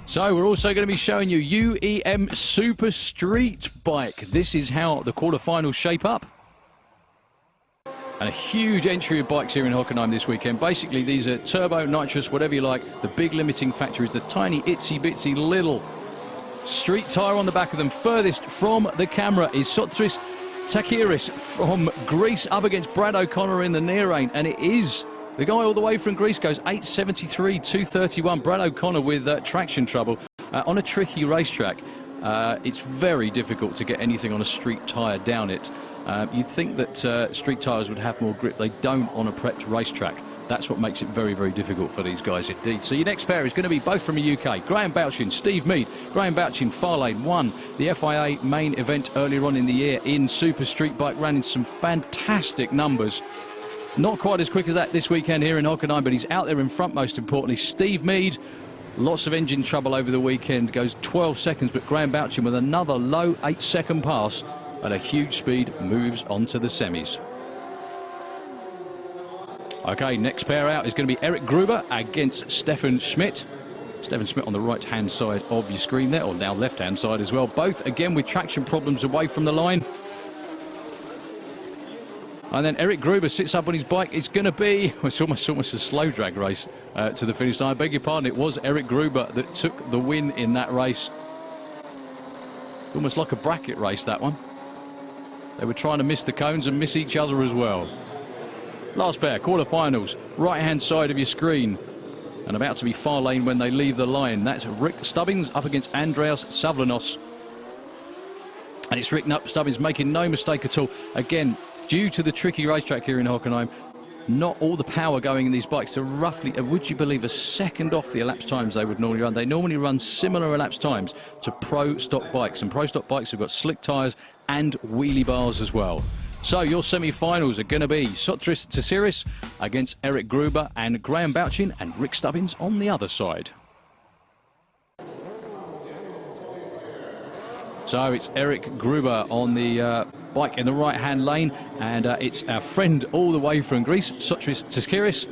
So we're also going to be showing you UEM Super Street bike. This is how the quarterfinals shape up. And a huge entry of bikes here in Hockenheim this weekend. Basically, these are turbo, nitrous, whatever you like. The big limiting factor is the tiny, itsy-bitsy little street tyre on the back of them. Furthest from the camera is Sotris Takiris from Greece up against Brad O'Connor in the near lane. And it is the guy all the way from Greece, goes 8.73, 2.31. Brad O'Connor with traction trouble on a tricky racetrack. It's very difficult to get anything on a street tyre down it. You'd think that street tyres would have more grip. They don't on a prepped racetrack. That's what makes it very, very difficult for these guys indeed. So your next pair is going to be both from the UK. Graham Bouchin, Steve Mead. Graham Bouchin, far lane, won the FIA main event earlier on in the year in Super Street Bike, ran in some fantastic numbers. Not quite as quick as that this weekend here in Hockenheim, but he's out there in front most importantly. Steve Mead, lots of engine trouble over the weekend, goes 12 seconds, but Graham Bouchin with another low 8-second pass at a huge speed moves on to the semis. Okay, next pair out is going to be Eric Gruber against Stefan Schmidt. Stefan Schmidt on the right-hand side of your screen there, or now left-hand side as well. Both, again, with traction problems away from the line. And then Eric Gruber sits up on his bike. It's going to be, it's almost a slow drag race to the finish line. I beg your pardon, it was Eric Gruber that took the win in that race. Almost like a bracket race, that one. They were trying to miss the cones and miss each other as well. Last pair, quarterfinals, right-hand side of your screen. And about to be far lane when they leave the line. That's Rick Stubbins up against Andreas Savlanos. And it's Rick Stubbins making no mistake at all. Again, due to the tricky racetrack here in Hockenheim, not all the power going in these bikes. They're roughly, would you believe, a second off the elapsed times they would normally run. They normally run similar elapsed times to pro stock bikes. And pro stock bikes have got slick tyres and wheelie bars as well. So your semi-finals are going to be Sotris Takiris against Eric Gruber and Graham Bouchin and Rick Stubbins on the other side. So it's Eric Gruber on the bike in the right-hand lane, and it's our friend all the way from Greece, Sotris Takiris.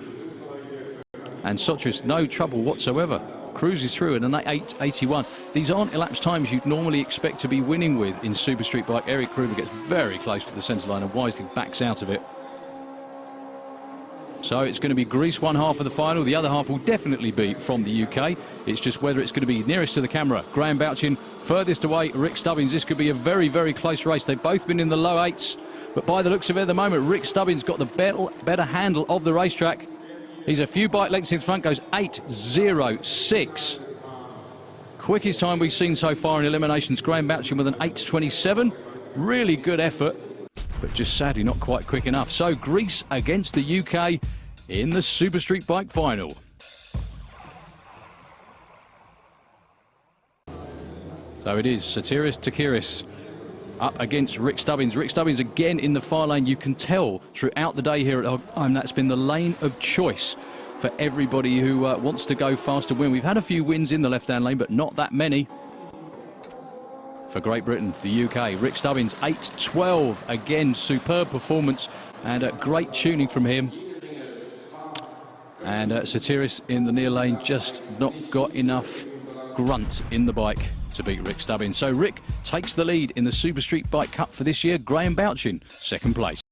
And Sotris, no trouble whatsoever, cruises through at an 8.81. These aren't elapsed times you'd normally expect to be winning with in Super Street Bike. Eric Gruber gets very close to the centre line and wisely backs out of it. So it's going to be Greece one half of the final. The other half will definitely be from the UK. It's just whether it's going to be nearest to the camera. Graham Bouchin furthest away, Rick Stubbins. This could be a very, very close race. They've both been in the low 8s. But by the looks of it at the moment, Rick Stubbins got the better handle of the racetrack. He's a few bike lengths in front, goes 8.06. Quickest time we've seen so far in eliminations. Graham Bouchin with an 8.27. Really good effort, but just sadly not quite quick enough. So Greece against the UK in the Super Street Bike final. So it is Sotris Takiris up against Rick Stubbins. Rick Stubbins again in the far lane. You can tell throughout the day here at Hockenheim that's been the lane of choice for everybody who wants to go fast and win. We've had a few wins in the left-hand lane, but not that many. For Great Britain, the UK, Rick Stubbins, 8.12. Again, superb performance and great tuning from him. And Sotris in the near lane just not got enough grunt in the bike to beat Rick Stubbins. So Rick takes the lead in the Super Street Bike Cup for this year. Graham Bouchin, second place.